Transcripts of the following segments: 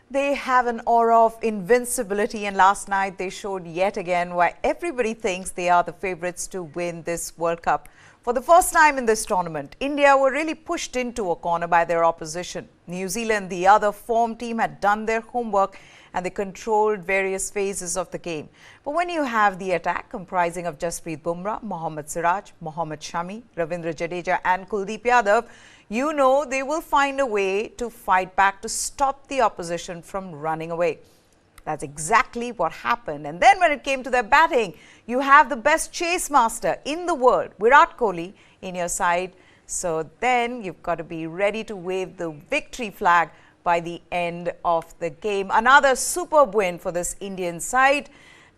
They have an aura of invincibility, and last night they showed yet again why everybody thinks they are the favourites to win this World Cup. For the first time in this tournament, India were really pushed into a corner by their opposition. New Zealand, the other form team, had done their homework and they controlled various phases of the game. But when you have the attack comprising of Jasprit Bumrah, Mohammad Siraj, Mohammad Shami, Ravindra Jadeja and Kuldeep Yadav, you know they will find a way to fight back to stop the opposition from running away. That's exactly what happened. And then when it came to their batting, you have the best chase master in the world, Virat Kohli, in your side. So then you've got to be ready to wave the victory flag by the end of the game. Another superb win for this Indian side.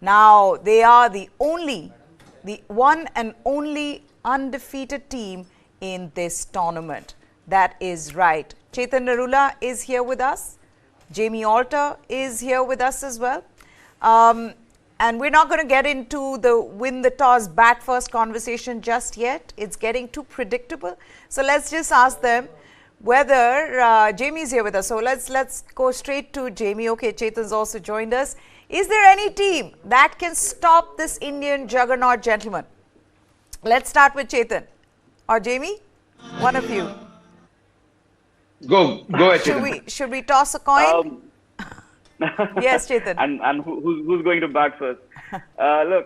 Now they are the one and only undefeated team in this tournament. That is right. Chetan Narula is here with us. Jamie Alter is here with us as well. And we're not going to get into the win the toss, bat first conversation just yet. It's getting too predictable. So let's just ask them whether Jamie's here with us. So let's go straight to Jamie. Okay, Chetan's also joined us. Is there any team that can stop this Indian juggernaut, gentlemen? Let's start with Chetan. Or Jamie? One of you. Go ahead. Should we toss a coin? Yes, Chetan. And who's going to bat first? Hello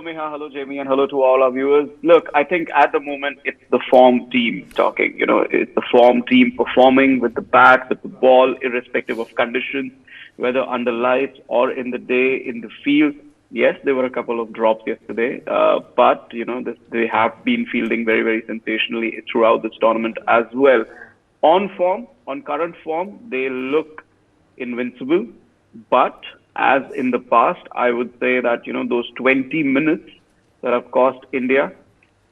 Meha, hello Jamie, and hello to all our viewers. Look, I think at the moment it's the form team talking. You know, it's the form team performing with the bat, with the ball, irrespective of conditions, whether under lights or in the day in the field. Yes, there were a couple of drops yesterday, but you know they have been fielding very, very sensationally throughout this tournament as well. On current form, they look invincible. But as in the past, I would say that those 20 minutes that have cost India,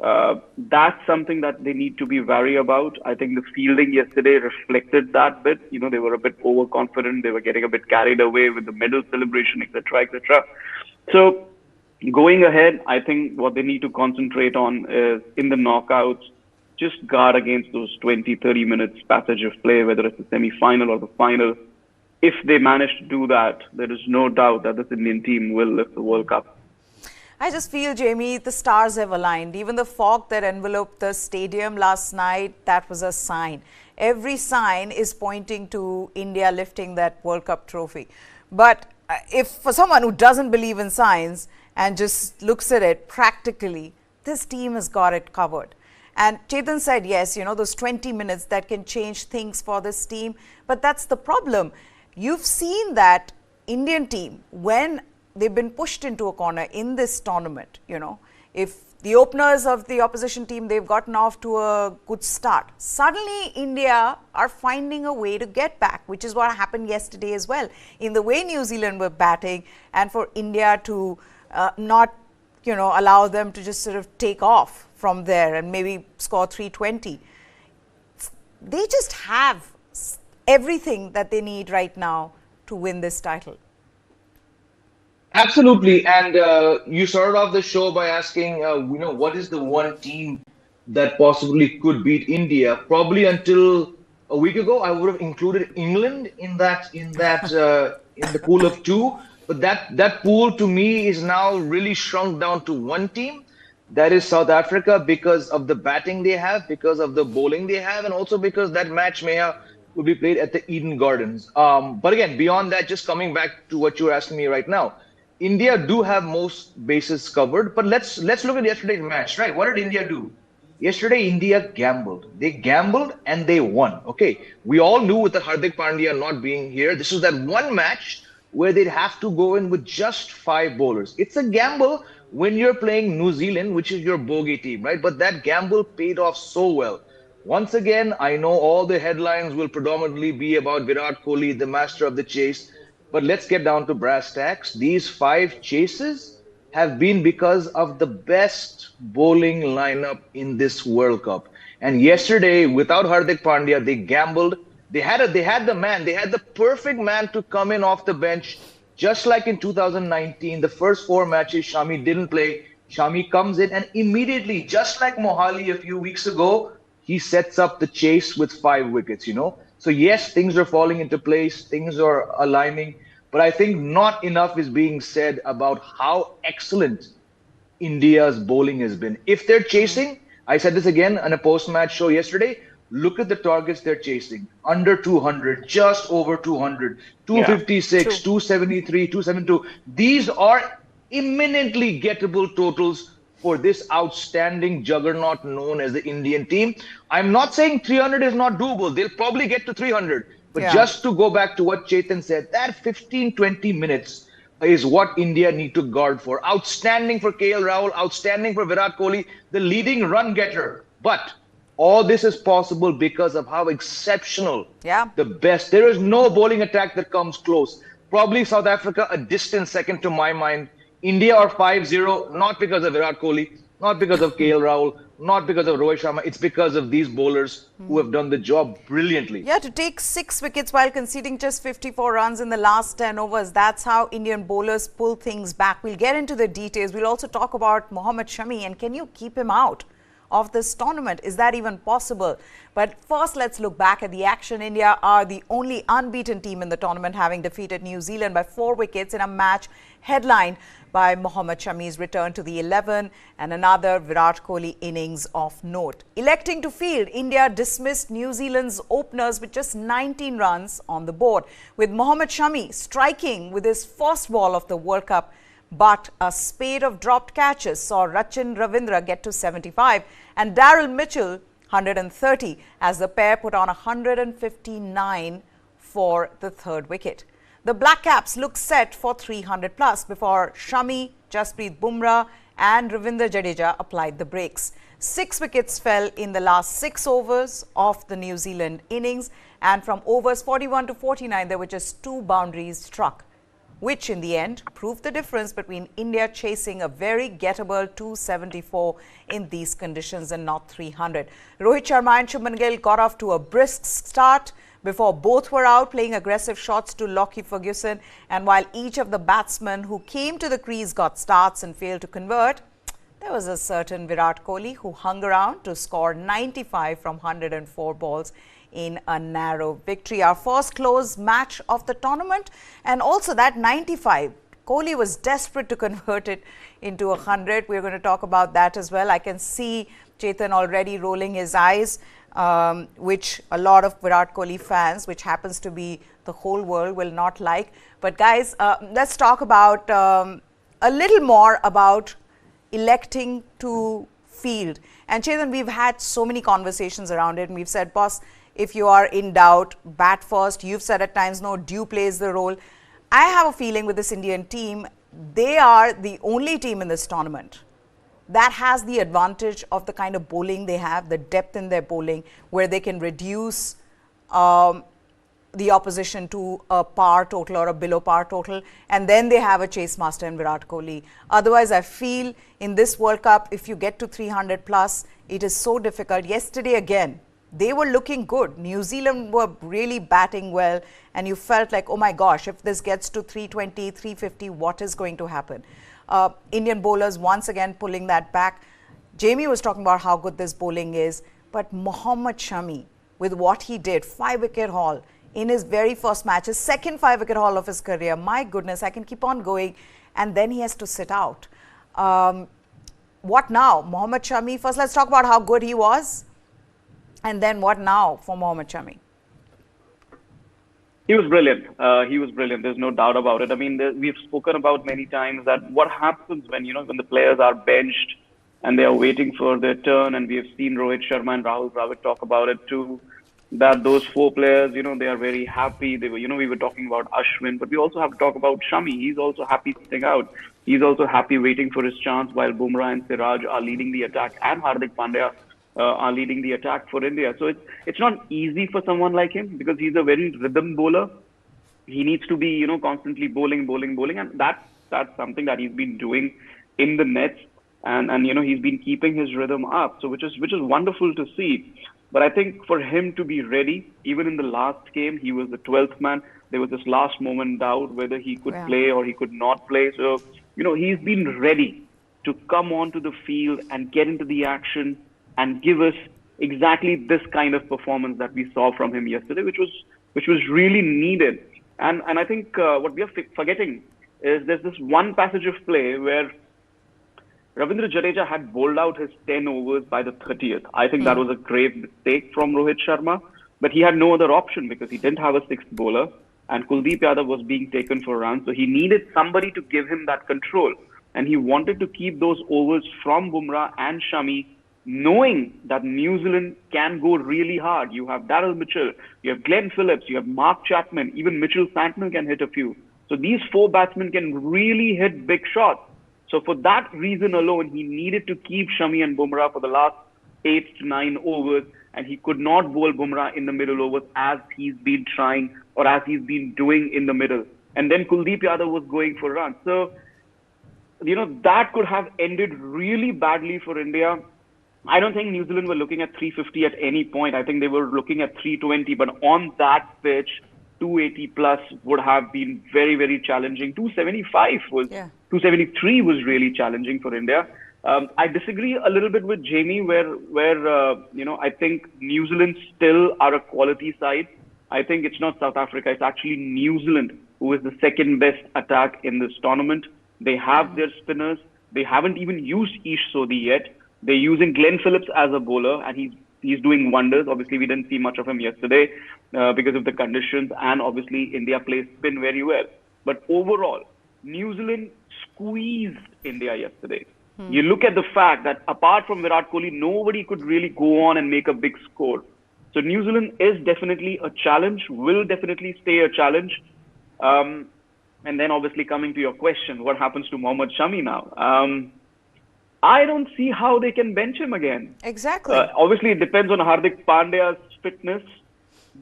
that's something that they need to be wary about. I think the fielding yesterday reflected that bit. They were a bit overconfident. They were getting a bit carried away with the medal celebration, etc., etc. So going ahead, I think what they need to concentrate on is in the knockouts, just guard against those 20-30 minutes passage of play, whether it's the semi-final or the final. If they manage to do that, there is no doubt that this Indian team will lift the World Cup. I just feel, Jamie, the stars have aligned. Even the fog that enveloped the stadium last night, that was a sign. Every sign is pointing to India lifting that World Cup trophy. But if for someone who doesn't believe in science and just looks at it practically, this team has got it covered. And Chetan said, yes, those 20 minutes that can change things for this team. But that's the problem. You've seen that Indian team, when they've been pushed into a corner in this tournament, if the openers of the opposition team, they've gotten off to a good start. Suddenly, India are finding a way to get back, which is what happened yesterday as well. In the way New Zealand were batting, and for India to not, allow them to just sort of take off from there and maybe score 320. They just have everything that they need right now to win this title. Absolutely. And you started off the show by asking, what is the one team that possibly could beat India? Probably until a week ago, I would have included England in the pool of two. But that pool to me is now really shrunk down to one team. That is South Africa, because of the batting they have, because of the bowling they have, and also because that match will be played at the Eden Gardens. But again, beyond that, just coming back to what you're asking me right now, India do have most bases covered. But let's look at yesterday's match, right? What did India do? Yesterday, India gambled. They gambled and they won. Okay, we all knew with the Hardik Pandya not being here, this was that one match where they'd have to go in with just 5 bowlers. It's a gamble when you're playing New Zealand, which is your bogey team, right? But that gamble paid off so well. Once again, I know all the headlines will predominantly be about Virat Kohli, the master of the chase. But let's get down to brass tacks. These 5 chases have been because of the best bowling lineup in this World Cup. And yesterday, without Hardik Pandya, they gambled. They had the perfect man to come in off the bench. Just like in 2019, the first 4 matches, Shami didn't play. Shami comes in and immediately, just like Mohali a few weeks ago, he sets up the chase with 5 wickets, So So yes, things are falling into place, things are aligning, but I think not enough is being said about how excellent India's bowling has been. If they're chasing, I said this again on a post-match show yesterday, look at the targets they're chasing. Under 200, just over 200, Yeah. 256, True. 273, 272. These are imminently gettable totals for this outstanding juggernaut known as the Indian team. I'm not saying 300 is not doable. They'll probably get to 300. But Yeah. just to go back to what Chetan said, that 15, 20 minutes is what India need to guard for. Outstanding for KL Rahul, outstanding for Virat Kohli, the leading run getter. But all this is possible because of how exceptional Yeah. the best. There is no bowling attack that comes close. Probably South Africa, a distant second to my mind. India are 5-0, not because of Virat Kohli, not because of KL Rahul, not because of Rohit Sharma. It's because of these bowlers who have done the job brilliantly. Yeah, to take 6 wickets while conceding just 54 runs in the last 10 overs. That's how Indian bowlers pull things back. We'll get into the details. We'll also talk about Mohammad Shami, and can you keep him out of this tournament? Is that even possible? But first, let's look back at the action. India are the only unbeaten team in the tournament, having defeated New Zealand by 4 wickets in a match headlined by Mohammad Shami's return to the 11 and another Virat Kohli innings of note. Electing to field, India dismissed New Zealand's openers with just 19 runs on the board, with Mohammad Shami striking with his first ball of the World Cup. But a spate of dropped catches saw Rachin Ravindra get to 75 and Daryl Mitchell 130 as the pair put on 159 for the third wicket. The Black Caps looked set for 300 plus before Shami, Jasprit Bumrah and Ravindra Jadeja applied the brakes. 6 wickets fell in the last 6 overs of the New Zealand innings, and from overs 41 to 49 there were just 2 boundaries struck, which in the end proved the difference between India chasing a very gettable 274 in these conditions and not 300. Rohit Sharma and Shubman Gill got off to a brisk start before both were out, playing aggressive shots to Lockie Ferguson. And while each of the batsmen who came to the crease got starts and failed to convert, there was a certain Virat Kohli who hung around to score 95 from 104 balls in a narrow victory. Our first close match of the tournament, and also that 95. Kohli was desperate to convert it into 100. We're going to talk about that as well. I can see Chetan already rolling his eyes, which a lot of Virat Kohli fans, which happens to be the whole world, will not like. But guys, let's talk about a little more about electing to field. And Chetan, we've had so many conversations around it, and we've said, boss, if you are in doubt, bat first. You've said at times, no, dew plays the role. I have a feeling with this Indian team, they are the only team in this tournament that has the advantage of the kind of bowling they have, the depth in their bowling, where they can reduce the opposition to a par total or a below par total, and then they have a chase master in Virat Kohli. Otherwise, I feel in this World Cup, if you get to 300 plus, it is so difficult. Yesterday again, they were looking good. New Zealand were really batting well, and you felt like, oh my gosh, if this gets to 320, 350, what is going to happen? Indian bowlers once again pulling that back. Jamie was talking about how good this bowling is, but Mohammad Shami, with what he did, 5-wicket haul in his very first match, his second 5-wicket haul of his career, my goodness, I can keep on going, and then he has to sit out. What now? Mohammad Shami, first let's talk about how good he was. And then what now for Mohammad Shami? He was brilliant. He was brilliant. There's no doubt about it. I mean, we've spoken about many times that what happens when, when the players are benched and they are waiting for their turn. And we have seen Rohit Sharma and Rahul Dravid talk about it too, that those 4 players, they are very happy. They were, we were talking about Ashwin, but we also have to talk about Shami. He's also happy sitting out. He's also happy waiting for his chance while Bumrah and Siraj are leading the attack, and Hardik Pandya are leading the attack for India. So it's not easy for someone like him because he's a very rhythm bowler. He needs to be, constantly bowling, and that's something that he's been doing in the nets, and he's been keeping his rhythm up. So which is wonderful to see. But I think for him to be ready, even in the last game, he was the 12th man. There was this last moment doubt whether he could play or he could not play. So he's been ready to come onto the field and get into the action and give us exactly this kind of performance that we saw from him yesterday, which was really needed. And I think what we are forgetting is there's this one passage of play where Ravindra Jadeja had bowled out his 10 overs by the 30th. I think that was a grave mistake from Rohit Sharma, but he had no other option because he didn't have a sixth bowler and Kuldeep Yadav was being taken for runs. So he needed somebody to give him that control. And he wanted to keep those overs from Bumrah and Shami, knowing that New Zealand can go really hard. You have Daryl Mitchell, you have Glenn Phillips, you have Mark Chapman, even Mitchell Santner can hit a few. So these four batsmen can really hit big shots. So for that reason alone, he needed to keep Shami and Bumrah for the last 8 to 9 overs, and he could not bowl Bumrah in the middle overs as he's been trying or as he's been doing in the middle. And then Kuldeep Yadav was going for runs. So, that could have ended really badly for India. I don't think New Zealand were looking at 350 at any point. I think they were looking at 320, but on that pitch, 280 plus would have been very, very challenging. 273 was really challenging for India. I disagree a little bit with Jamie where I think New Zealand still are a quality side. I think it's not South Africa. It's actually New Zealand who is the second best attack in this tournament. They have their spinners. They haven't even used Ish Sodhi yet. They're using Glenn Phillips as a bowler, and he's doing wonders. Obviously, we didn't see much of him yesterday because of the conditions, and obviously India plays spin very well. But overall, New Zealand squeezed India yesterday. You look at the fact that apart from Virat Kohli, nobody could really go on and make a big score. So New Zealand is definitely a challenge, will definitely stay a challenge. And then obviously coming to your question, what happens to Mohammad Shami now? I don't see how they can bench him again. Exactly. Obviously, it depends on Hardik Pandya's fitness.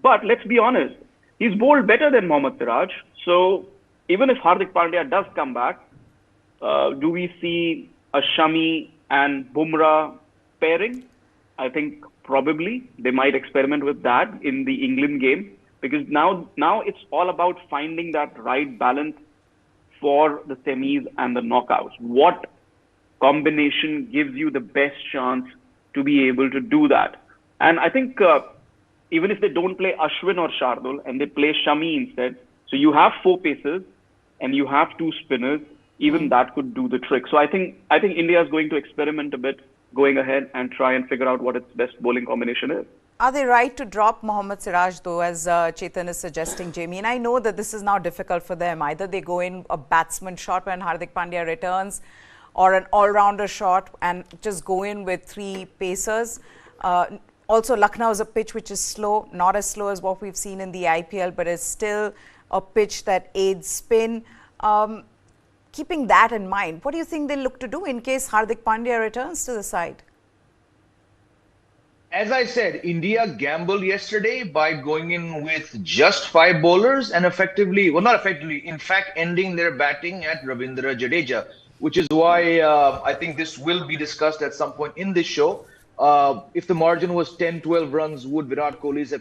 But let's be honest, he's bowled better than Mohammad Siraj. So even if Hardik Pandya does come back, do we see a Shami and Bumrah pairing? I think probably they might experiment with that in the England game, because now it's all about finding that right balance for the semis and the knockouts. What combination gives you the best chance to be able to do that? And I think even if they don't play Ashwin or Shardul and they play Shami instead, so you have 4 pacers and you have 2 spinners, even that could do the trick. So I think India is going to experiment a bit going ahead and try and figure out what its best bowling combination is. Are they right to drop Mohammad Siraj though, as Chetan is suggesting, Jamie? And I know that this is now difficult for them. Either they go in a batsman shot when Hardik Pandya returns, or an all-rounder shot and just go in with 3 pacers. Also, Lucknow is a pitch which is slow, not as slow as what we've seen in the IPL, but it's still a pitch that aids spin. Keeping that in mind, what do you think they'll look to do in case Hardik Pandya returns to the side? As I said, India gambled yesterday by going in with just 5 bowlers and effectively, well, not effectively, in fact, ending their batting at Ravindra Jadeja, which is why I think this will be discussed at some point in this show. If the margin was 10, 12 runs, would Virat Kohli's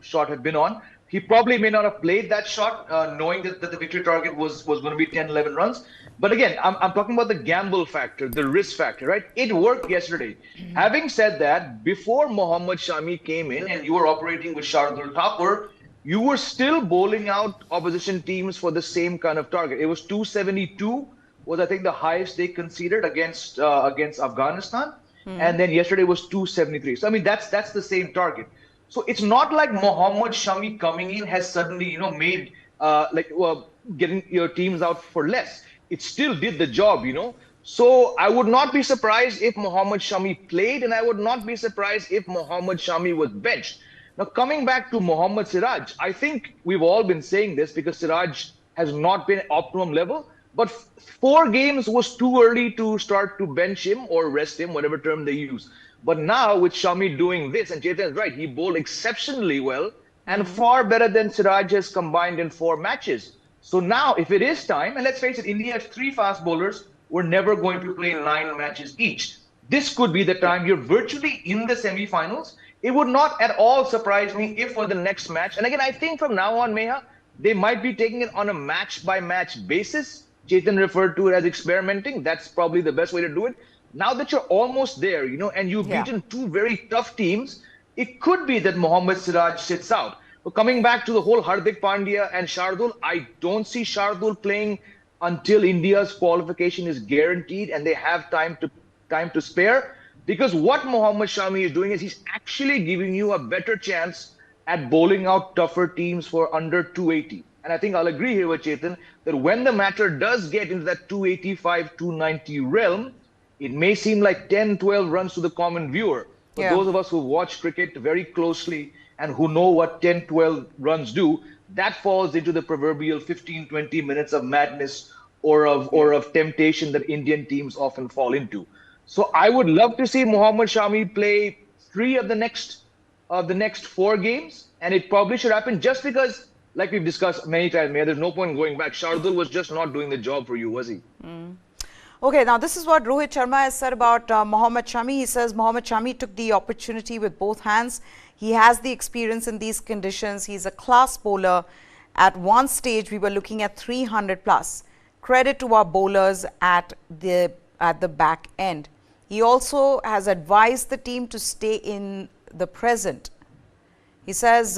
shot have been on? He probably may not have played that shot, knowing that the victory target was going to be 10, 11 runs. But again, I'm talking about the gamble factor, the risk factor, right? It worked yesterday. Having said that, before Mohammad Shami came in and you were operating with Shardul Thakur, you were still bowling out opposition teams for the same kind of target. It was 272 was, I think, the highest they conceded against Afghanistan. And then yesterday was 273. So, I mean, that's the same target. So it's not like Mohammad Shami coming in has suddenly, made getting your teams out for less. It still did the job, So I would not be surprised if Mohammad Shami played, and I would not be surprised if Mohammad Shami was benched. Now, coming back to Mohammad Siraj, I think we've all been saying this because Siraj has not been at optimum level. But 4 games was too early to start to bench him or rest him, whatever term they use. But now with Shami doing this, and Chetan is right, he bowled exceptionally well and far better than Siraj has combined in 4 matches. So now if it is time, and let's face it, India has 3 fast bowlers, we're never going to play 9 matches each. This could be the time you're virtually in the semi-finals. It would not at all surprise me if for the next match, and again, I think from now on, Meha, they might be taking it on a match-by-match basis. Chetan referred to it as experimenting. That's probably the best way to do it. Now that you're almost there, and you've Yeah. beaten two very tough teams, it could be that Mohammad Siraj sits out. But coming back to the whole Hardik Pandya and Shardul, I don't see Shardul playing until India's qualification is guaranteed and they have time to spare. Because what Mohammad Shami is doing is he's actually giving you a better chance at bowling out tougher teams for under 280. And I think I'll agree here with Chetan that when the matter does get into that 285, 290 realm, it may seem like 10, 12 runs to the common viewer. But Yeah. those of us who watch cricket very closely and who know what 10, 12 runs do, that falls into the proverbial 15, 20 minutes of madness or of temptation that Indian teams often fall into. So I would love to see Mohammad Shami play three of the next four games, and it probably should happen just because, like we've discussed many times, Maya, there's no point going back. Shardul was just not doing the job for you, was he? Okay, now this is what Rohit Sharma has said about Mohammad Shami. He says Mohammad Shami took the opportunity with both hands. He has the experience in these conditions. He's a class bowler. At one stage, we were looking at 300 plus. Credit to our bowlers at the back end. He also has advised the team to stay in the present. He says,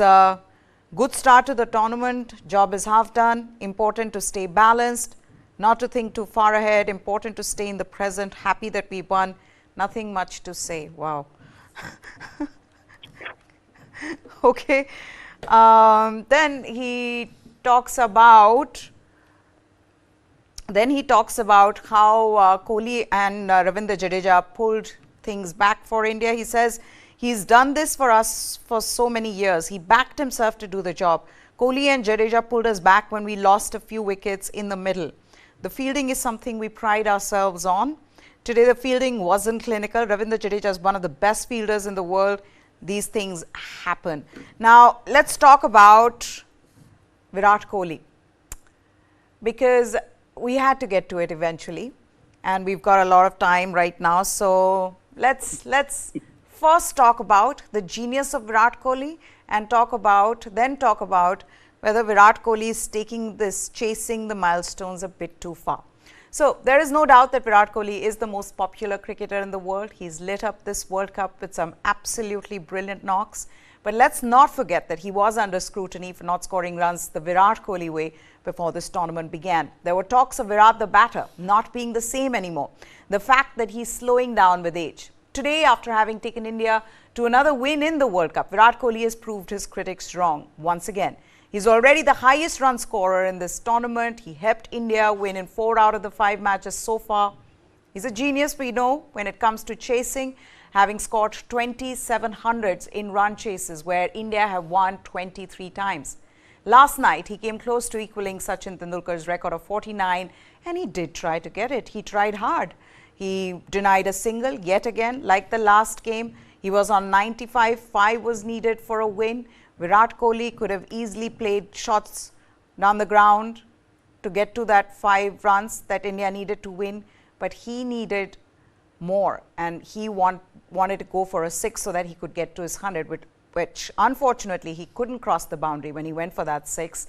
good start to the tournament. Job is half done. Important to stay balanced. Not to think too far ahead, important to stay in the present, happy that we won, nothing much to say. Wow. Okay. Then he talks about how Kohli and Ravindra Jadeja pulled things back for India. He says he's done this for us for so many years. He backed himself to do the job. Kohli and Jadeja pulled us back when we lost a few wickets in the middle. The fielding is something we pride ourselves on. Today, the fielding wasn't clinical. Ravindra Jadeja is one of the best fielders in the world. These things happen. Now, let's talk about Virat Kohli, because we had to get to it eventually, and we've got a lot of time right now. So let's first talk about the genius of Virat Kohli and talk about whether Virat Kohli is chasing the milestones a bit too far. So there is no doubt that Virat Kohli is the most popular cricketer in the world. He's lit up this World Cup with some absolutely brilliant knocks. But let's not forget that he was under scrutiny for not scoring runs the Virat Kohli way before this tournament began. There were talks of Virat the batter not being the same anymore. The fact that he's slowing down with age. Today, after having taken India to another win in the World Cup, Virat Kohli has proved his critics wrong once again. He's already the highest run scorer in this tournament. He helped India win in 4 out of the 5 matches so far. He's a genius, we know, when it comes to chasing, having scored 27 hundreds in run chases where India have won 23 times. Last night, he came close to equaling Sachin Tendulkar's record of 49, and he did try to get it. He tried hard. He denied a single yet again, like the last game. He was on 95, 5 was needed for a win. Virat Kohli could have easily played shots down the ground to get to that 5 runs that India needed to win, but he needed more, and he wanted to go for a 6 so that he could get to his 100, which unfortunately he couldn't cross the boundary when he went for that 6.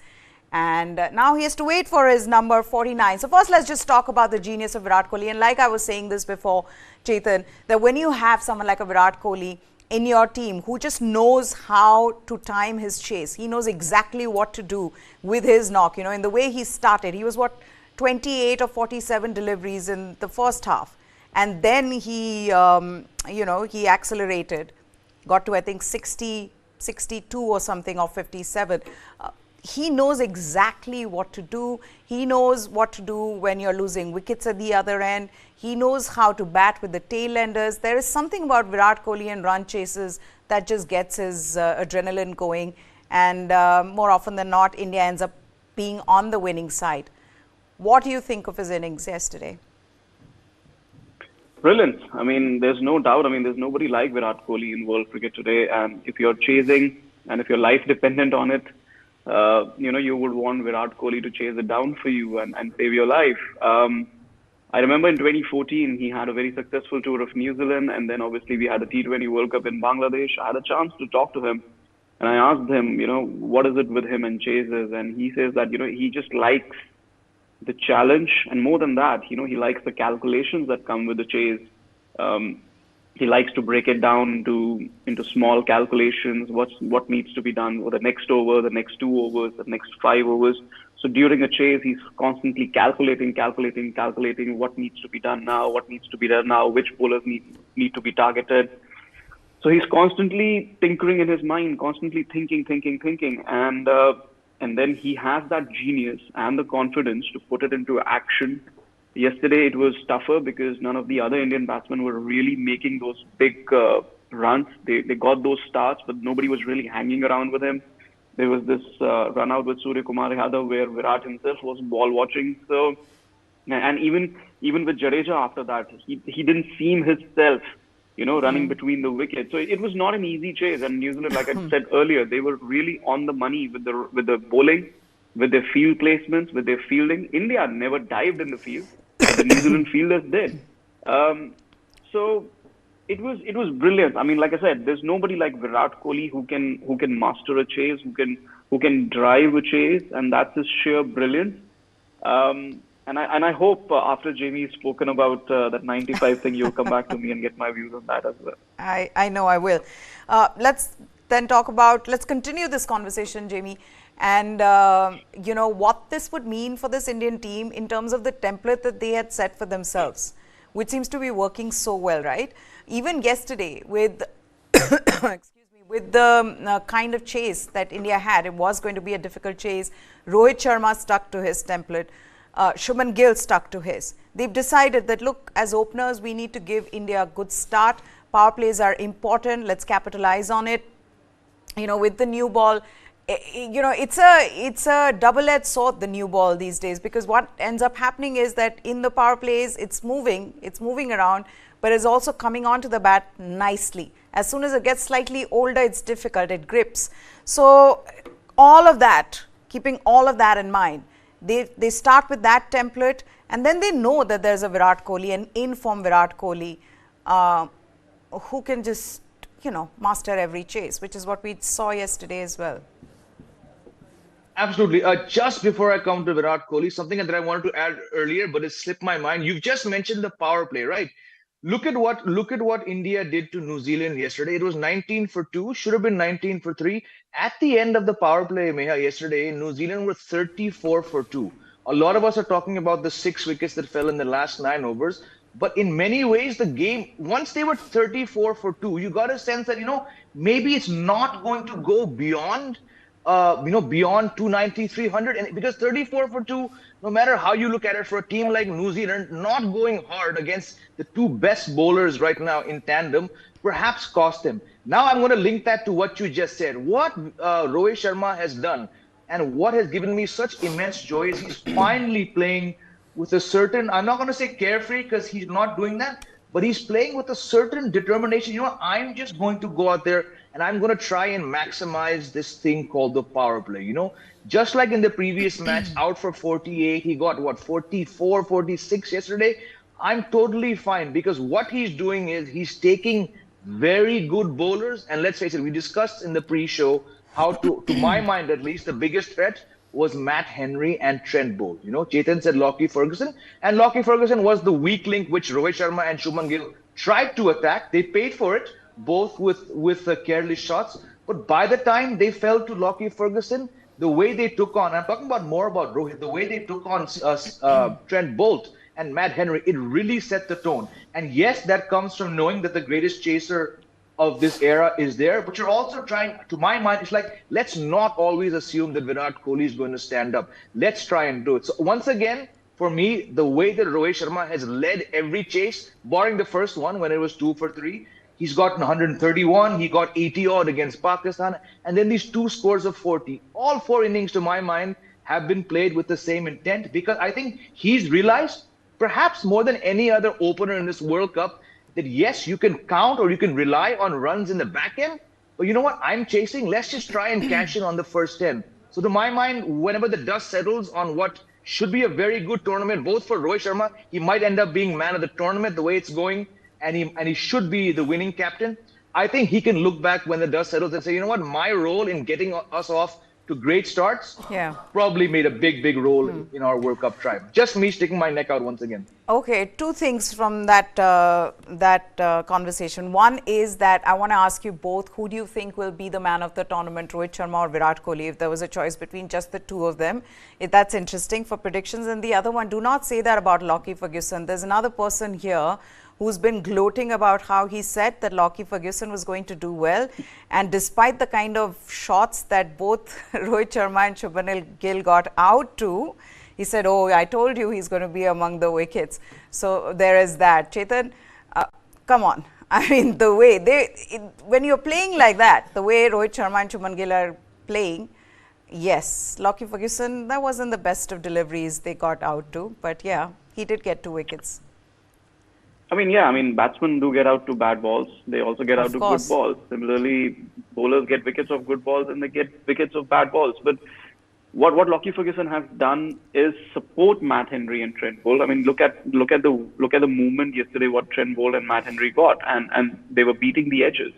And now he has to wait for his number 49. So first, let's just talk about the genius of Virat Kohli. And like I was saying this before, Chetan, that when you have someone like a Virat Kohli in your team who just knows how to time his chase, he knows exactly what to do with his knock. You know, in the way he started, he was 28 or 47 deliveries in the first half. And then he, he accelerated, got to, I think, 60, 62 or something, or 57. He knows exactly what to do. He knows what to do when you're losing wickets at the other end. He knows how to bat with the tail enders. There is something about Virat Kohli and run chases that just gets his adrenaline going. And more often than not, India ends up being on the winning side. What do you think of his innings yesterday? Brilliant. I mean, there's no doubt. I mean, there's nobody like Virat Kohli in world cricket today. And if you're chasing and if your life dependent on it, you would want Virat Kohli to chase it down for you and save your life. I remember in 2014, he had a very successful tour of New Zealand, and then obviously we had a T20 World Cup in Bangladesh. I had a chance to talk to him, and I asked him, what is it with him and chases? And he says that, he just likes the challenge, and more than that, he likes the calculations that come with the chase. He likes to break it down into small calculations. What needs to be done for the next over, the next 2 overs, the next 5 overs. So during a chase, he's constantly calculating what needs to be done now, what needs to be done now, which bowlers need to be targeted. So he's constantly tinkering in his mind, constantly thinking, and then he has that genius and the confidence to put it into action. Yesterday it was tougher because none of the other Indian batsmen were really making those big runs. They got those starts, but nobody was really hanging around with him. There was this run out with Surya Kumar Yadav where Virat himself was ball watching. So, and even with Jadeja after that, he didn't seem himself, running between the wickets. So it was not an easy chase. And New Zealand, like I said earlier, they were really on the money with the bowling, with their field placements, with their fielding. India never dived in the field. The New Zealand fielders did. So it was brilliant. I mean, like I said, there's nobody like Virat Kohli who can master a chase, who can drive a chase, and that's his sheer brilliance. And I hope after Jamie's spoken about that 95 thing, you'll come back to me and get my views on that as well. I know I will. Let's continue this conversation, Jamie. And, what this would mean for this Indian team in terms of the template that they had set for themselves, which seems to be working so well, right? Even yesterday with, with the kind of chase that India had, it was going to be a difficult chase. Rohit Sharma stuck to his template. Shubman Gill stuck to his. They've decided that, look, as openers, we need to give India a good start. Power plays are important. Let's capitalize on it. With the new ball, it's a double-edged sword, the new ball these days, because what ends up happening is that in the power plays, it's moving around, but it's also coming onto the bat nicely. As soon as it gets slightly older, it's difficult, it grips. So all of that, keeping all of that in mind, they start with that template, and then they know that there's a Virat Kohli, an in-form Virat Kohli, who can just, master every chase, which is what we saw yesterday as well. Absolutely. Just before I come to Virat Kohli, something that I wanted to add earlier, but it slipped my mind. You've just mentioned the power play, right? Look at what India did to New Zealand yesterday. It was 19 for 2, should have been 19 for 3. At the end of the power play, Meha, yesterday, New Zealand were 34 for 2. A lot of us are talking about the 6 wickets that fell in the last 9 overs. But in many ways, the game, once they were 34 for 2, you got a sense that, maybe it's not going to go beyond beyond 290, 300, and because 34 for 2, no matter how you look at it, for a team like New Zealand, not going hard against the 2 best bowlers right now in tandem, perhaps cost them. Now I'm going to link that to what you just said. What Rohit Sharma has done, and what has given me such immense joy, is he's finally playing with a certain, I'm not going to say carefree because he's not doing that, but he's playing with a certain determination. I'm just going to go out there and I'm going to try and maximize this thing called the power play. Just like in the previous match, out for 48, he got 44, 46 yesterday. I'm totally fine, because what he's doing is he's taking very good bowlers, and let's face it, we discussed in the pre-show how to my mind at least, the biggest threat was Matt Henry and Trent Bolt. Chetan said Lockie Ferguson, and Lockie Ferguson was the weak link which Rohit Sharma and Shubman Gill tried to attack. They paid for it, both with careless shots. But by the time they fell to Lockie Ferguson, the way they took on, I'm talking more about Rohit, the way they took on Trent Bolt and Matt Henry, it really set the tone. And yes, that comes from knowing that the greatest chaser of this era is there, but you're also trying, to my mind, it's like, let's not always assume that Virat Kohli is going to stand up. Let's try and do it. So once again, for me, the way that Rohit Sharma has led every chase, barring the first one when it was 2 for 3, he's gotten 131, he got 80 odd against Pakistan, and then these 2 scores of 40. All 4 innings, to my mind, have been played with the same intent, because I think he's realized, perhaps more than any other opener in this World Cup, that yes, you can count or you can rely on runs in the back end, but you know what, I'm chasing, let's just try and cash in on the first 10. So to my mind, whenever the dust settles on what should be a very good tournament, both for Rohit Sharma, he might end up being man of the tournament the way it's going, and he should be the winning captain. I think he can look back when the dust settles and say, you know what, my role in getting us off to great starts, Yeah. probably made a big role in our World Cup triumph. Just me sticking my neck out once again. Okay, two things from that conversation. One is that I want to ask you both, who do you think will be the man of the tournament, Rohit Sharma or Virat Kohli, if there was a choice between just the two of them? That's interesting for predictions. And the other one, do not say that about Lockie Ferguson. There's another person here who's been gloating about how he said that Lockie Ferguson was going to do well. And despite the kind of shots that both Rohit Sharma and Shubman Gill got out to, he said, oh, I told you he's going to be among the wickets. So there is that. Chetan, come on. I mean, the way when you're playing like that, the way Rohit Sharma and Shubman Gill are playing, yes, Lockie Ferguson, that wasn't the best of deliveries they got out to. But yeah, he did get 2 wickets. I mean, yeah, batsmen do get out to bad balls. They also get out to good balls. Similarly, bowlers get wickets of good balls and they get wickets of bad balls. But what Lockie Ferguson has done is support Matt Henry and Trent Boult. I mean, look at the movement yesterday what Trent Boult and Matt Henry got, and they were beating the edges.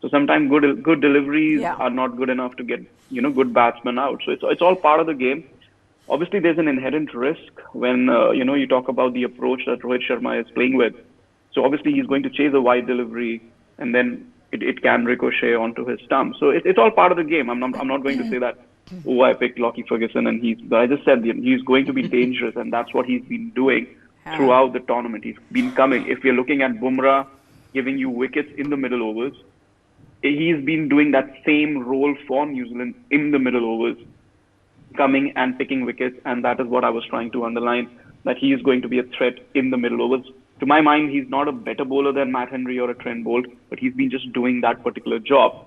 So sometimes good deliveries are not good enough to get good batsmen out. So it's all part of the game. Obviously, there's an inherent risk when you talk about the approach that Rohit Sharma is playing with. So obviously he's going to chase a wide delivery, and then it can ricochet onto his stump. So it's all part of the game. I'm not going to say that, oh, I picked Lockie Ferguson but I just said he's going to be dangerous, and that's what he's been doing throughout the tournament. He's been coming. If you're looking at Bumrah giving you wickets in the middle overs, he's been doing that same role for New Zealand in the middle overs, coming and picking wickets, and that is what I was trying to underline, that he is going to be a threat in the middle overs. To my mind, he's not a better bowler than Matt Henry or a Trent Boult, but he's been just doing that particular job.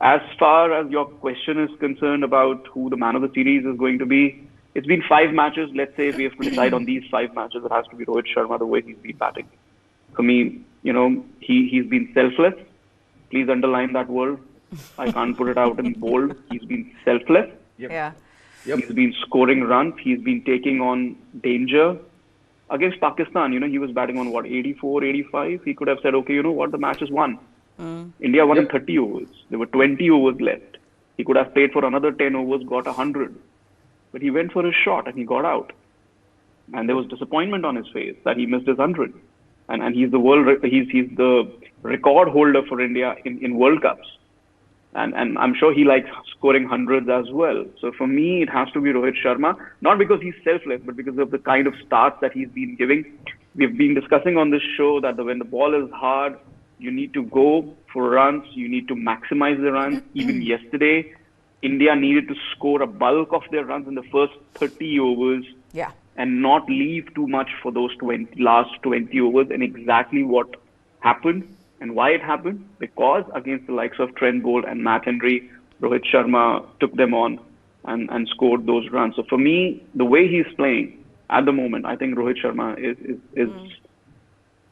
As far as your question is concerned about who the man of the series is going to be, it's been 5 matches. Let's say if we have to decide on these 5 matches, it has to be Rohit Sharma, the way he's been batting. For me, he's been selfless. Please underline that word. I can't put it out in bold. He's been selfless. Yeah. He's been scoring runs. He's been taking on danger. Against Pakistan, he was batting on 84, 85. He could have said, okay, the match is won. India won in 30 overs. There were 20 overs left. He could have played for another 10 overs, got 100. But he went for his shot and he got out. And there was disappointment on his face that he missed his 100. And he's the record holder for India in World Cups. And I'm sure he likes scoring hundreds as well. So for me, it has to be Rohit Sharma, not because he's selfless, but because of the kind of starts that he's been giving. We've been discussing on this show that when the ball is hard, you need to go for runs. You need to maximize the runs. Even yesterday, India needed to score a bulk of their runs in the first 30 overs and not leave too much for those last 20 overs. And exactly what happened. And why it happened? Because against the likes of Trent Boult and Matt Henry, Rohit Sharma took them on and scored those runs. So for me, the way he's playing at the moment, I think Rohit Sharma is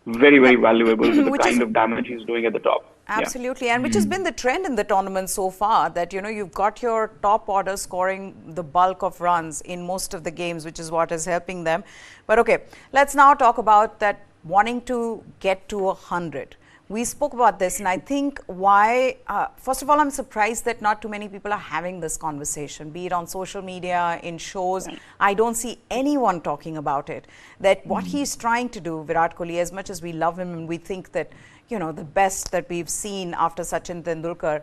very, very valuable to the kind of damage he's doing at the top. Absolutely. And which has been the trend in the tournament so far, that, you've got your top order scoring the bulk of runs in most of the games, which is what is helping them. But okay, let's now talk about that wanting to get to 100. We spoke about this, and I think why, first of all, I'm surprised that not too many people are having this conversation, be it on social media, in shows. I don't see anyone talking about it, that what he's trying to do, Virat Kohli, as much as we love him and we think that, the best that we've seen after Sachin Tendulkar,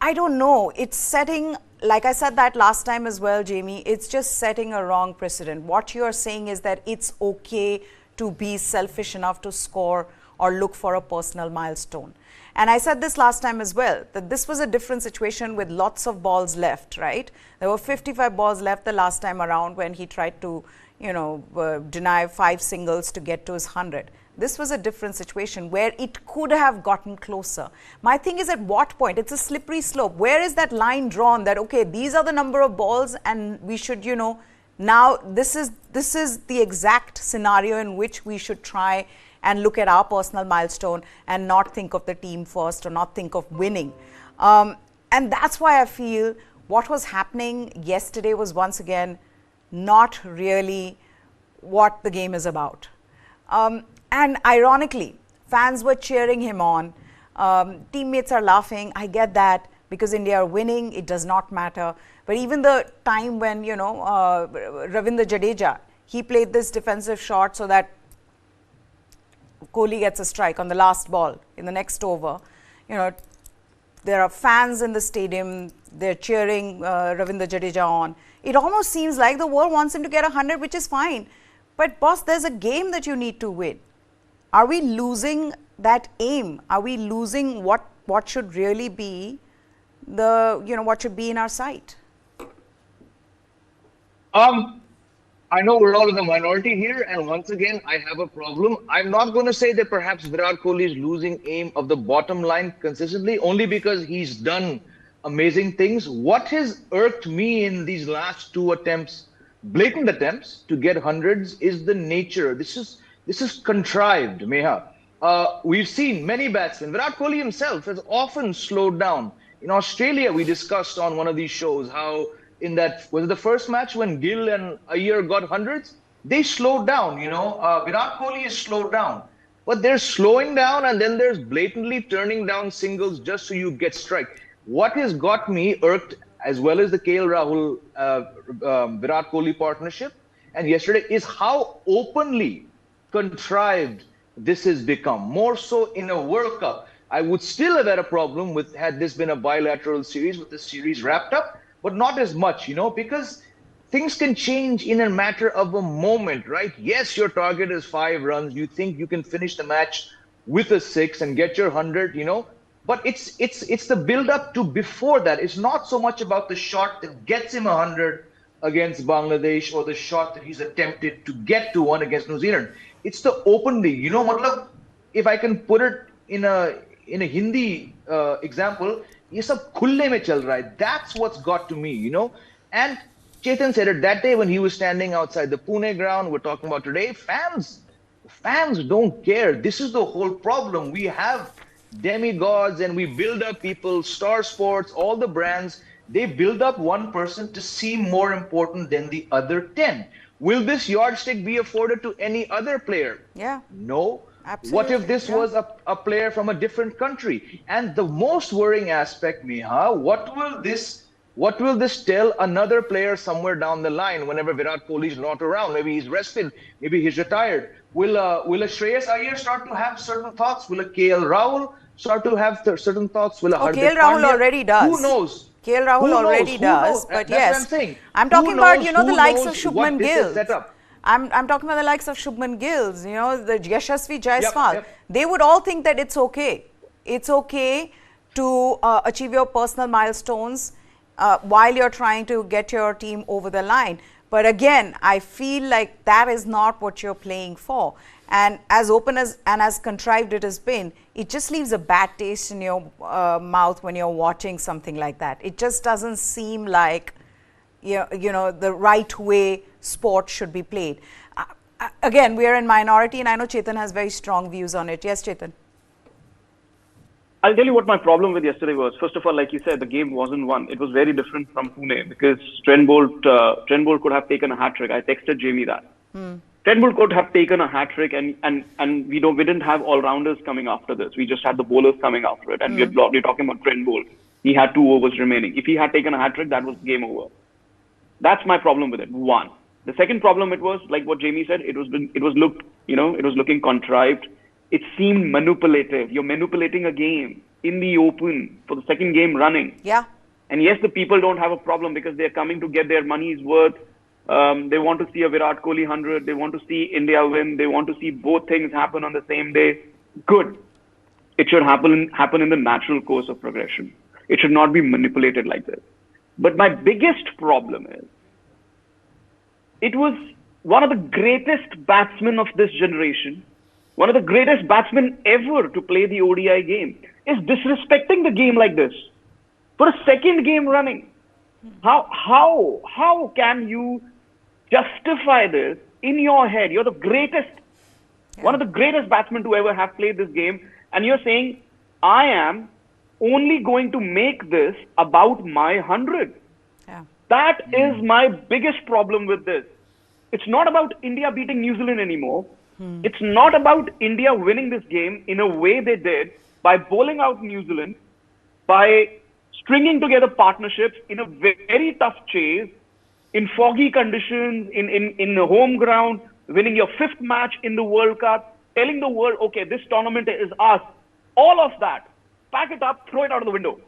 I don't know, it's setting, like I said that last time as well, Jamie, it's just setting a wrong precedent. What you're saying is that it's okay to be selfish enough to score or look for a personal milestone. And I said this last time as well, that this was a different situation with lots of balls left, right? There were 55 balls left the last time around when he tried to, deny 5 singles to get to his 100. This was a different situation where it could have gotten closer. My thing is, at what point? It's a slippery slope. Where is that line drawn that, okay, these are the number of balls and we should, now this is the exact scenario in which we should try and look at our personal milestone and not think of the team first or not think of winning. And that's why I feel what was happening yesterday was once again not really what the game is about. And ironically, fans were cheering him on. Teammates are laughing. I get that. because India are winning, it does not matter. But even the time when, Ravindra Jadeja, he played this defensive shot so that Kohli gets a strike on the last ball in the next over. There are fans in the stadium, they're cheering Ravindra Jadeja on. It almost seems like the world wants him to get 100, which is fine. But boss, there's a game that you need to win. Are we losing that aim? Are we losing what should really be what should be in our sight? I know we're all in the minority here, and once again, I have a problem. I'm not going to say that perhaps Virat Kohli is losing aim of the bottom line consistently, only because he's done amazing things. What has irked me in these last two attempts, blatant attempts to get hundreds, is the nature. This is contrived, Meha. We've seen many batsmen. Virat Kohli himself has often slowed down. In Australia, we discussed on one of these shows how in that, was it the first match when Gill and Iyer got hundreds? They slowed down, Virat Kohli is slowed down. But there's slowing down and then there's blatantly turning down singles just so you get strike. What has got me irked, as well as the KL Rahul Virat Kohli partnership, and yesterday, is how openly contrived this has become. More so in a World Cup. I would still have had a problem with had this been a bilateral series with the series wrapped up, but not as much, because things can change in a matter of a moment, right? Yes, your target is 5 runs. You think you can finish the match with a 6 and get your 100, but it's the build up to before that. It's not so much about the shot that gets him 100 against Bangladesh or the shot that he's attempted to get to 1 against New Zealand. It's the openly, matlab, if I can put it in a Hindi example, ये सब खुले में चल रहा है. That's what's got to me, And Chetan said it that day when he was standing outside the Pune ground. We're talking about today. Fans don't care. This is the whole problem. We have demigods and we build up people, Star Sports, all the brands. They build up one person to seem more important than the other 10. Will this yardstick be afforded to any other player? Yeah. No. Absolutely. What if this was a player from a different country? And the most worrying aspect, Neha, what will this tell another player somewhere down the line whenever Virat Kohli is not around? Maybe he's rested, maybe he's retired. Will a Shreyas Iyer start to have certain thoughts? Will a KL Rahul start to have certain thoughts? Will a Hardik KL Rahul Pandya? already does. Who knows? KL Rahul already does. But That's yes, what I'm saying. I'm talking about the likes of Who knows Shubman what this Gill. is set up? I'm talking about the likes of Shubman Gills, the Yashasvi Jaiswal. Yep. They would all think that it's okay. It's okay to achieve your personal milestones while you're trying to get your team over the line. But again, I feel like that is not what you're playing for. And as open as and as contrived it has been, it just leaves a bad taste in your mouth when you're watching something like that. It just doesn't seem like the right way sport should be played. Again, we are in minority, and I know Chetan has very strong views on it. Yes, Chetan. I'll tell you what my problem with yesterday was. First of all, like you said, the game wasn't won. It was very different from Pune because Trent Bolt could have taken a hat trick. I texted Jamie that. Trent Bolt could have taken a hat trick, and we didn't have all rounders coming after this. We just had the bowlers coming after it, and we're talking about Trent Bolt. He had 2 overs remaining. If he had taken a hat trick, that was game over. That's my problem with it. One. The second problem, it was like what Jamie said. It was looking contrived. It seemed manipulative. You're manipulating a game in the open for the second game running. Yeah. And yes, the people don't have a problem because they're coming to get their money's worth. They want to see a Virat Kohli 100. They want to see India win. They want to see both things happen on the same day. Good. It should happen in the natural course of progression. It should not be manipulated like this. But my biggest problem is, it was one of the greatest batsmen of this generation, one of the greatest batsmen ever to play the ODI game, is disrespecting the game like this for a second game running. How can you justify this in your head? You're the greatest, one of the greatest batsmen to ever have played this game, and you're saying, I am only going to make this about my 100. Yeah. That is my biggest problem with this. It's not about India beating New Zealand anymore. It's not about India winning this game in a way they did by bowling out New Zealand, by stringing together partnerships in a very tough chase, in foggy conditions, in the home ground, winning your 5th match in the World Cup, telling the world, okay, this tournament is us. All of that, pack it up, throw it out of the window.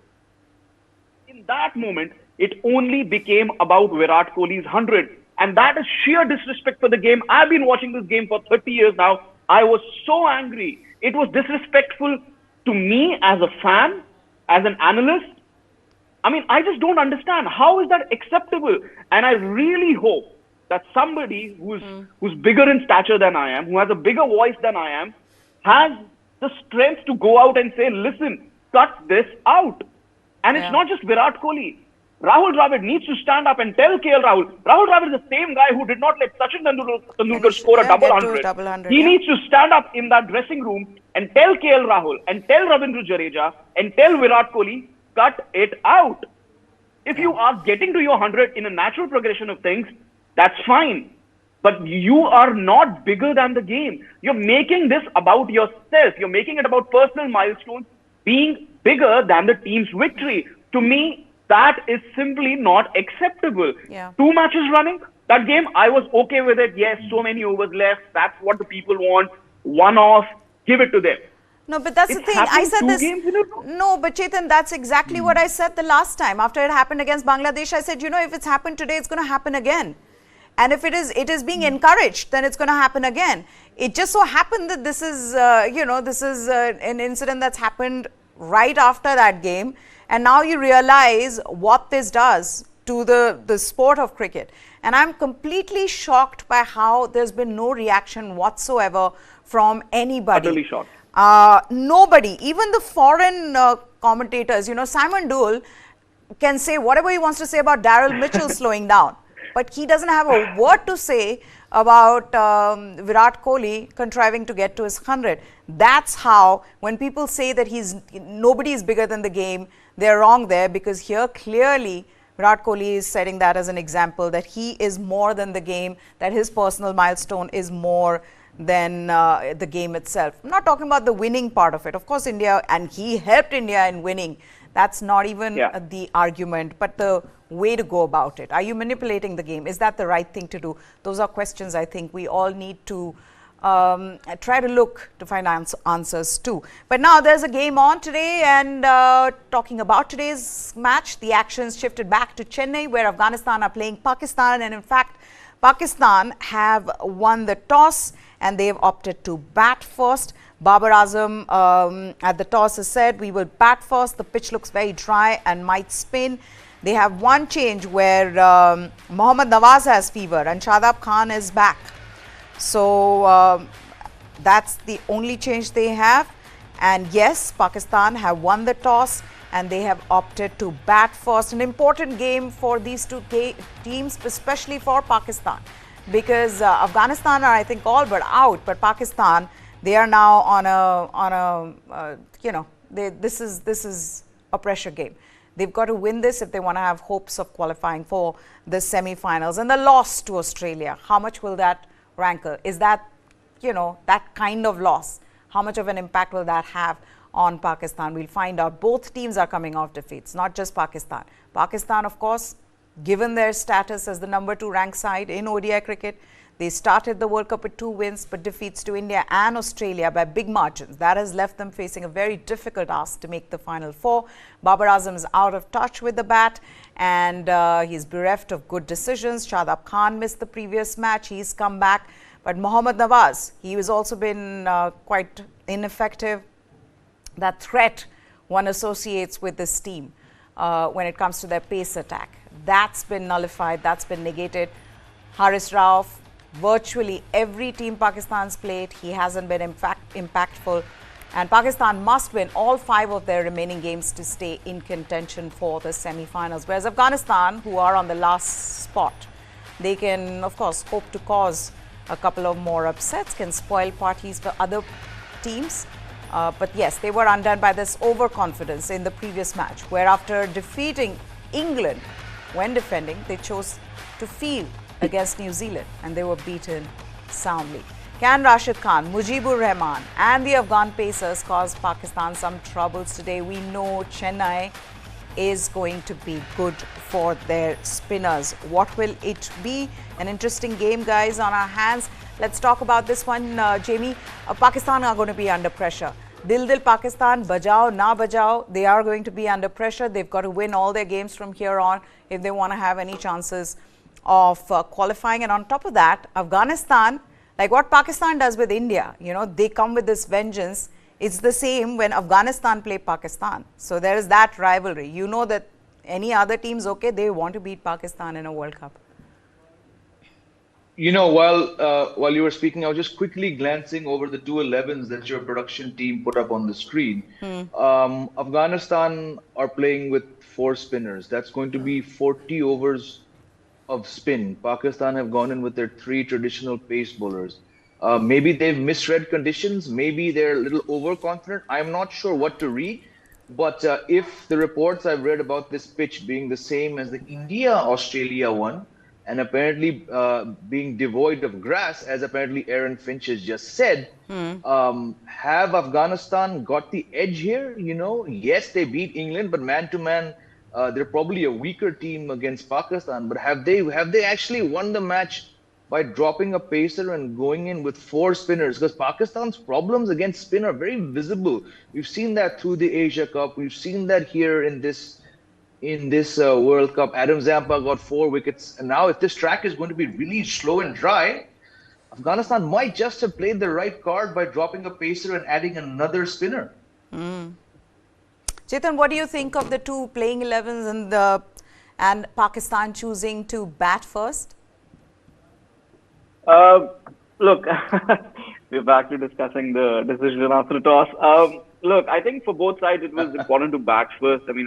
In that moment, it only became about Virat Kohli's 100. And that is sheer disrespect for the game. I've been watching this game for 30 years now. I was so angry. It was disrespectful to me as a fan, as an analyst. I mean, I just don't understand. How is that acceptable? And I really hope that somebody who's bigger in stature than I am, who has a bigger voice than I am, has the strength to go out and say, listen, cut this out. And it's not just Virat Kohli. Rahul Dravid needs to stand up and tell KL Rahul. Rahul Dravid is the same guy who did not let Sachin Tendulkar score a double hundred. He needs to stand up in that dressing room and tell KL Rahul and tell Ravindra Jadeja and tell Virat Kohli, cut it out. If you are getting to your 100 in a natural progression of things, that's fine. But you are not bigger than the game. You're making this about yourself. You're making it about personal milestones being bigger than the team's victory. To me, that is simply not acceptable. 2 matches running, that game, I was okay with it. Yes, so many overs left. That's what the people want. One off, give it to them. No, but that's the thing. I said this. No, but Chetan, that's exactly what I said the last time. After it happened against Bangladesh, I said, you know, if it's happened today, it's going to happen again. And if it is being encouraged, then it's going to happen again. It just so happened that this is, an incident that's happened right after that game. And now you realize what this does to the sport of cricket. And I'm completely shocked by how there's been no reaction whatsoever from anybody. Utterly shocked. Nobody, even the foreign commentators, you know, Simon Dewell can say whatever he wants to say about Daryl Mitchell slowing down. But he doesn't have a word to say about Virat Kohli contriving to get to his 100. That's how, when people say that nobody is bigger than the game, they're wrong there, because here clearly Virat Kohli is setting that as an example, that he is more than the game, that his personal milestone is more than the game itself. I'm not talking about the winning part of it. Of course, India, and he helped India in winning. That's not even the argument, but the way to go about it. Are you manipulating the game? Is that the right thing to do? Those are questions I think we all need to try to look to find answers to. But now there's a game on today, and talking about today's match, the actions shifted back to Chennai, where Afghanistan are playing Pakistan, and in fact, Pakistan have won the toss and they've opted to bat first. Babar Azam at the toss has said, we will bat first. The pitch looks very dry and might spin. They have one change where Mohammad Nawaz has fever and Shadab Khan is back. So that's the only change they have. And yes, Pakistan have won the toss and they have opted to bat first. An important game for these two teams, especially for Pakistan, because Afghanistan are, I think, all but out. But Pakistan, they are now on a this is a pressure game. They've got to win this if they want to have hopes of qualifying for the semi-finals. And the loss to Australia, how much will that rankle? Is that, that kind of loss? How much of an impact will that have on Pakistan? We'll find out. Both teams are coming off defeats, not just Pakistan. Pakistan, of course, given their status as the #2 ranked side in ODI cricket, they started the World Cup with 2 wins, but defeats to India and Australia by big margins. That has left them facing a very difficult task to make the Final Four. Babar Azam is out of touch with the bat, and he's bereft of good decisions. Shadab Khan missed the previous match. He's come back. But Mohammad Nawaz, he has also been quite ineffective. That threat one associates with this team when it comes to their pace attack, that's been nullified, that's been negated. Haris Rauf, virtually every team Pakistan's played, he hasn't been impactful. And Pakistan must win all 5 of their remaining games to stay in contention for the semi-finals. Whereas Afghanistan, who are on the last spot, they can, of course, hope to cause a couple of more upsets, can spoil parties for other teams. But yes, they were undone by this overconfidence in the previous match, where after defeating England when defending, they chose to field against New Zealand and they were beaten soundly. Can Rashid Khan, Mujibur Rahman and the Afghan pacers cause Pakistan some troubles today? We know Chennai is going to be good for their spinners. What will it be? An interesting game, guys, on our hands. Let's talk about this one, Jamie. Pakistan are going to be under pressure. Dil Pakistan, bajao, na bajao, they are going to be under pressure. They've got to win all their games from here on if they want to have any chances of qualifying. And on top of that, Afghanistan, like what Pakistan does with India, you know, they come with this vengeance. It's the same when Afghanistan play Pakistan. So there is that rivalry. You know that any other teams, okay, they want to beat Pakistan in a World Cup. You know, while you were speaking, I was just quickly glancing over the 211s that your production team put up on the screen. Afghanistan are playing with 4 spinners. That's going to be 40 overs of spin. Pakistan have gone in with their 3 traditional pace bowlers. Maybe they've misread conditions. Maybe they're a little overconfident. I'm not sure what to read. But if the reports I've read about this pitch being the same as the India-Australia one, and apparently being devoid of grass, as apparently Aaron Finch has just said, have Afghanistan got the edge here? You know, yes, they beat England, but man-to-man, they're probably a weaker team against Pakistan. But have they actually won the match by dropping a pacer and going in with 4 spinners? Because Pakistan's problems against spin are very visible. We've seen that through the Asia Cup. We've seen that here in this World Cup. Adam Zampa got 4 wickets. And now if this track is going to be really slow and dry, Afghanistan might just have played the right card by dropping a pacer and adding another spinner. Chetan, what do you think of the 2 playing 11s and Pakistan choosing to bat first? Look, we're back to discussing the decision after the toss. Look, I think for both sides it was important to bat first. I mean,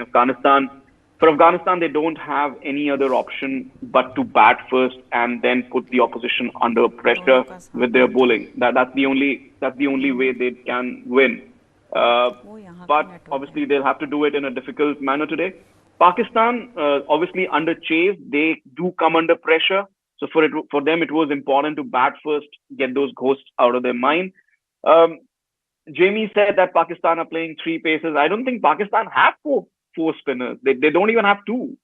for Afghanistan, they don't have any other option but to bat first and then put the opposition under pressure with their bowling. That's the only way they can win. But obviously they'll have to do it in a difficult manner today. Pakistan, obviously under chase, they do come under pressure. So for them, it was important to bat first, get those ghosts out of their mind. Jamie said that Pakistan are playing 3 paces. I don't think Pakistan have four spinners. They don't even have 2.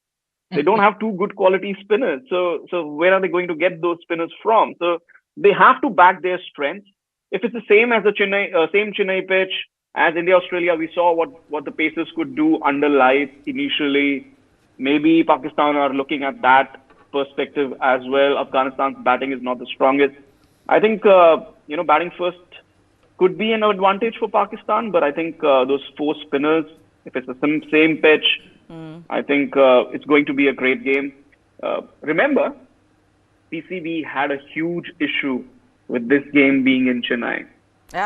They don't have 2 good quality spinners. So where are they going to get those spinners from? So they have to back their strengths. If it's the same as the Chennai pitch as India Australia, we saw what the Pacers could do under lights initially. Maybe Pakistan are looking at that perspective as well. Afghanistan's batting is not the strongest. I think batting first could be an advantage for Pakistan, but I think those 4 spinners, if it's the same pitch, I think it's going to be a great game. Remember, PCB had a huge issue with this game being in Chennai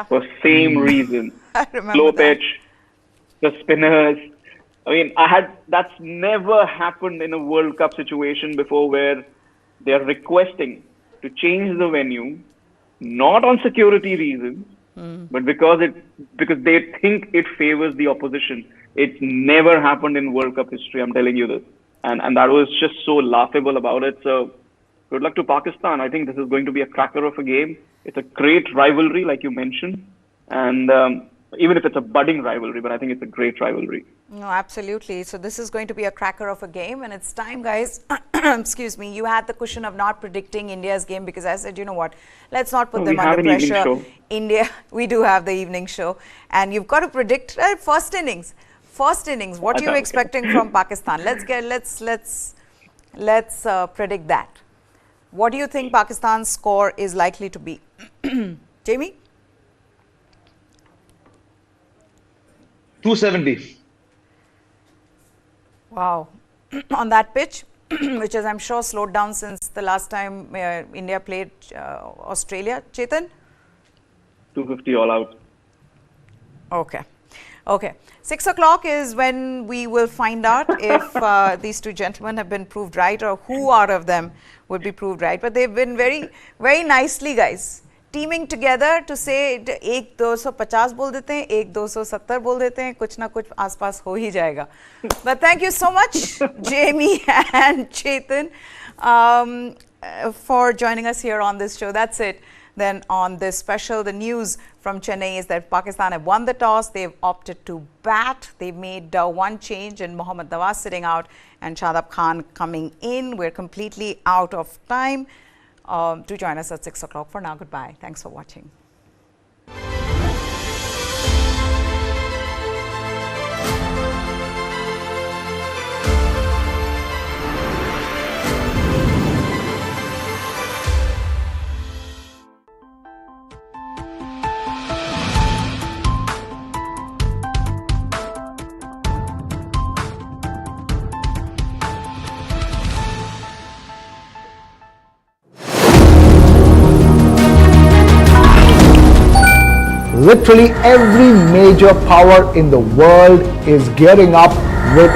for same reason. Slow pitch, the spinners. I mean, that's never happened in a World Cup situation before, where they're requesting to change the venue, not on security reasons, but because they think it favors the opposition. It's never happened in World Cup history, I'm telling you this. And that was just so laughable about it. So good luck to Pakistan. I think this is going to be a cracker of a game. It's a great rivalry, like you mentioned. And even if it's a budding rivalry, but I think it's a great rivalry. No, absolutely. So this is going to be a cracker of a game, and it's time, guys. Excuse me. You had the cushion of not predicting India's game because I said, you know what, let's not put them under pressure. India, we do have the evening show, and you've got to predict first innings. First innings. What are you expecting from Pakistan? Let's predict that. What do you think Pakistan's score is likely to be? Jamie? 270. Wow. On that pitch, which is, I'm sure, slowed down since the last time India played Australia. Chetan? 250 all out. Okay. 6 o'clock is when we will find out if these 2 gentlemen have been proved right, or who out of them would be proved right. But they've been very, very nicely, guys, teaming together to say एक 250 बोल देते हैं, एक 270 बोल देते हैं, कुछ ना कुछ आसपास हो ही जाएगा. But thank you so much, Jamie and Chetan, for joining us here on this show. That's it. Then on this special, the news from Chennai is that Pakistan have won the toss. They've opted to bat. They've made one change in Mohammad Nawaz sitting out and Shadab Khan coming in. We're completely out of time. Do join us at 6 o'clock. For now, goodbye. Thanks for watching. Literally every major power in the world is gearing up with